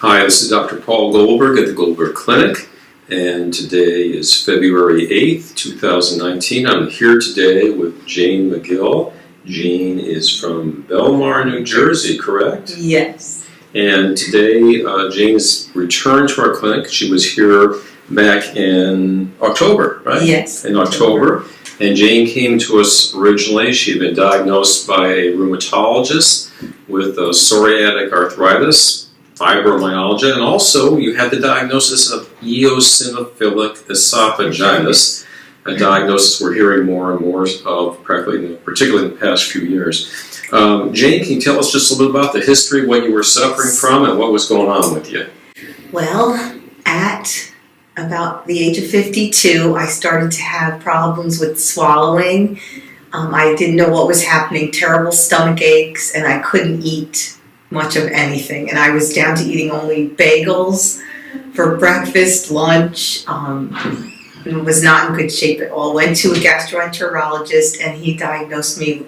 Hi, this is Dr. Paul Goldberg at the Goldberg Clinic, and today is February 8th, 2019. I'm here today with Jane McGill. Jane is from Belmar, New Jersey, correct? Yes. And today, Jane has returned to our clinic. She was here back in October, right? Yes. In October. And Jane came to us originally. She had been diagnosed by a rheumatologist with psoriatic arthritis, fibromyalgia, and also you had the diagnosis of eosinophilic esophagitis, a diagnosis we're hearing more and more of, particularly in the past few years. Jane, can you tell us just a little bit about the history, what you were suffering from, and what was going on with you? Well, at about the age of 52, I started to have problems with swallowing. I didn't know what was happening, terrible stomach aches, and I couldn't eat much of anything. And I was down to eating only bagels for breakfast, lunch, and was not in good shape at all. Went to a gastroenterologist, and he diagnosed me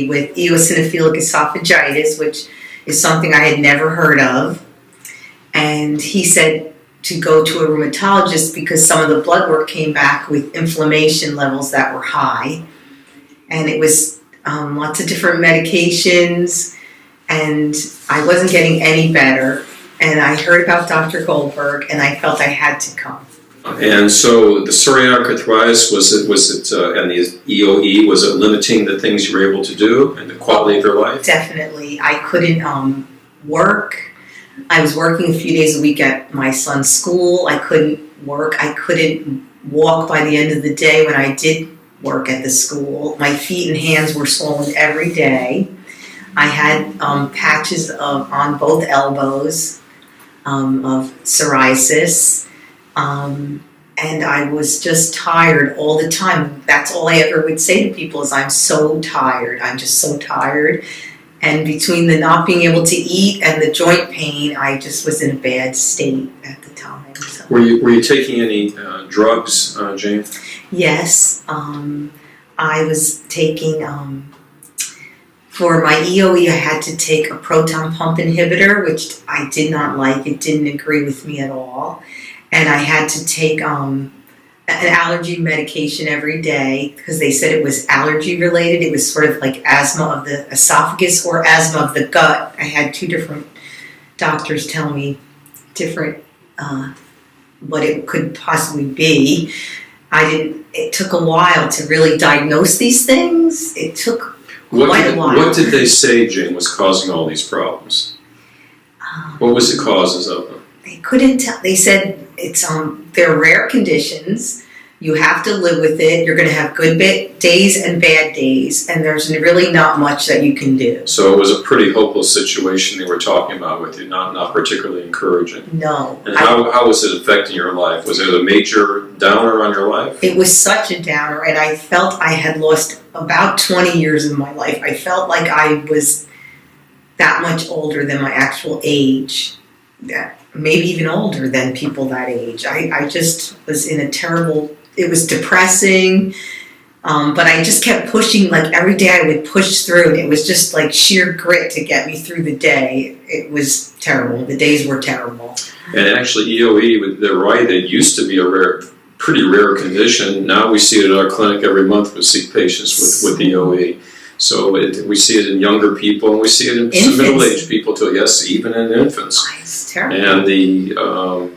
with eosinophilic esophagitis, which is something I had never heard of. And he said to go to a rheumatologist because some of the blood work came back with inflammation levels that were high. And it was lots of different medications, and I wasn't getting any better. And I heard about Dr. Goldberg, and I felt I had to come. And so the psoriatic arthritis, was it, and the EOE, was it limiting the things you were able to do and the quality of your life? Definitely. I couldn't work. I was working a few days a week at my son's school. I couldn't work. I couldn't walk by the end of the day when I did work at the school. My feet and hands were swollen every day. I had patches on both elbows of psoriasis. And I was just tired all the time. That's all I ever would say to people is, I'm so tired. I'm just so tired. And between the not being able to eat and the joint pain, I just was in a bad state at the time. So. Were you taking any drugs, Jane? Yes. I was taking, for my EOE, I had to take a proton pump inhibitor, which I did not like. It didn't agree with me at all. And I had to take an allergy medication every day because they said it was allergy related. It was sort of like asthma of the esophagus or asthma of the gut. I had two different doctors tell me different what it could possibly be. It took a while to really diagnose these things. It took quite a while. What did they say, Jane, was causing all these problems? What was the causes of them? They couldn't tell. They said they're rare conditions. You have to live with it. You're going to have good days and bad days, and there's really not much that you can do. So it was a pretty hopeless situation they were talking about with you, not particularly encouraging. No. And how was it affecting your life? Was it a major downer on your life? It was such a downer, and I felt I had lost about 20 years of my life. I felt like I was that much older than my actual age. Maybe even older than people that age. I just was in a terrible, it was depressing, but I just kept pushing, like every day I would push through, and it was just like sheer grit to get me through the day. It was terrible. The days were terrible. And actually EOE, they're right, it used to be a pretty rare condition. Now we see it at our clinic every month. We see patients with EOE. So we see it in younger people, and we see it in some middle-aged people too. Yes, even in infants. It's terrible. And the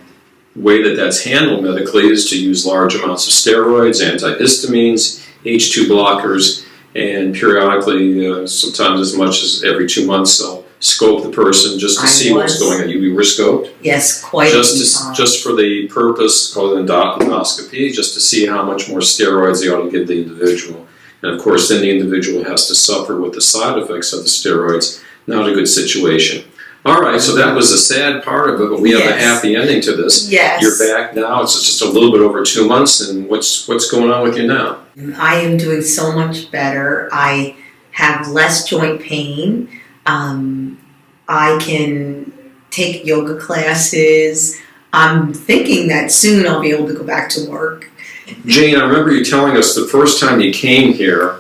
way that's handled medically is to use large amounts of steroids, antihistamines, H2 blockers, and periodically, sometimes as much as every 2 months, they'll scope the person just to see what's going on. You were scoped? Yes, quite a few times. Just for the purpose called endoscopy, just to see how much more steroids they ought to give the individual. And of course, then the individual has to suffer with the side effects of the steroids. Not a good situation. All right, so that was the sad part of it, but we have a happy ending to this. Yes. You're back now. It's just a little bit over 2 months, and what's going on with you now? I am doing so much better. I have less joint pain. I can take yoga classes. I'm thinking that soon I'll be able to go back to work. Jane, I remember you telling us the first time you came here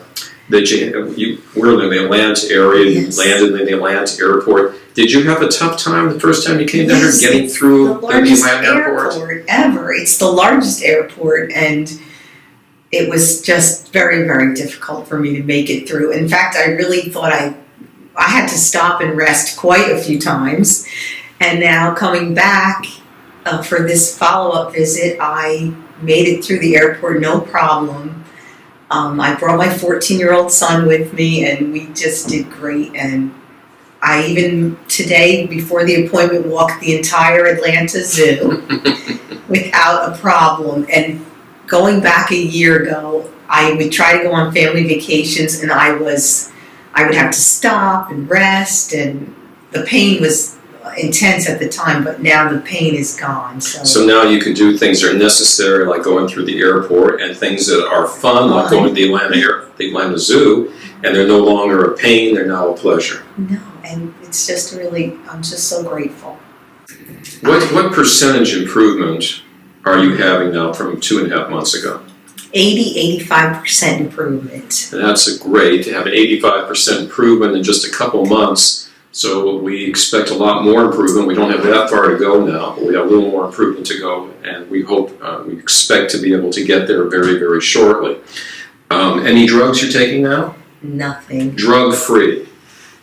that you were in the Atlanta area, you landed in the Atlanta airport, Did you have a tough time the first time you came down here Yes, getting it's through the the largest Atlanta airport? airport ever. It's the largest airport, and it was just very, very difficult for me to make it through. In fact, I really thought I had to stop and rest quite a few times. And now coming back for this follow-up visit, I made it through the airport no problem. I brought my 14-year-old son with me, and we just did great. And I even today, before the appointment, walked the entire Atlanta Zoo without a problem. And going back a year ago, I would try to go on family vacations, and I would have to stop and rest, and the pain was intense at the time, but now the pain is gone. So now you can do things that are necessary, like going through the airport, and things that are fun, like going to the Atlanta Zoo, and they're no longer a pain, they're now a pleasure. No, and it's just really, I'm just so grateful. What percentage improvement are you having now from 2.5 months ago? 85% improvement. And that's great to have an 85% improvement in just a couple months. So we expect a lot more improvement. We don't have that far to go now, but we have a little more improvement to go, and we hope, we expect to be able to get there very, very shortly. Any drugs you're taking now? Nothing. Drug-free.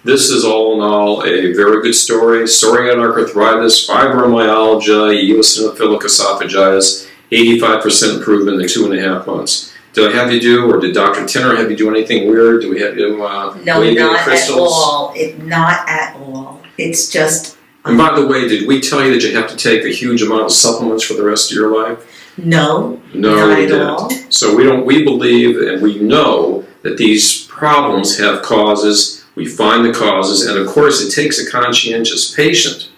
This is all in all a very good story. Psoriatic arthritis, fibromyalgia, eosinophilic esophagitis, 85% improvement in 2.5 months. Did I have you do, or did Dr. Tinner have you do anything weird? Do we have you No, wave any not crystals? at all. Not at all. It's just... And by the way, did we tell you that you have to take a huge amount of supplements for the rest of your life? No, No, not we at didn't. all. So we believe and we know that these problems have causes. We find the causes, and of course it takes a conscientious patient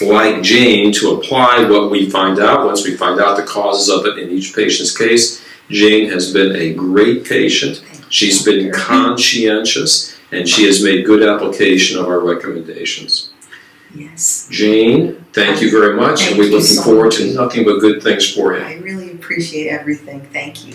like Jane to apply what we find out once we find out the causes of it in each patient's case. Jane has been a great patient. She's been conscientious, and she has made good application of our recommendations. Yes. Jane, thank you very much, and we're looking forward to nothing but good things for you. I really appreciate everything. Thank you.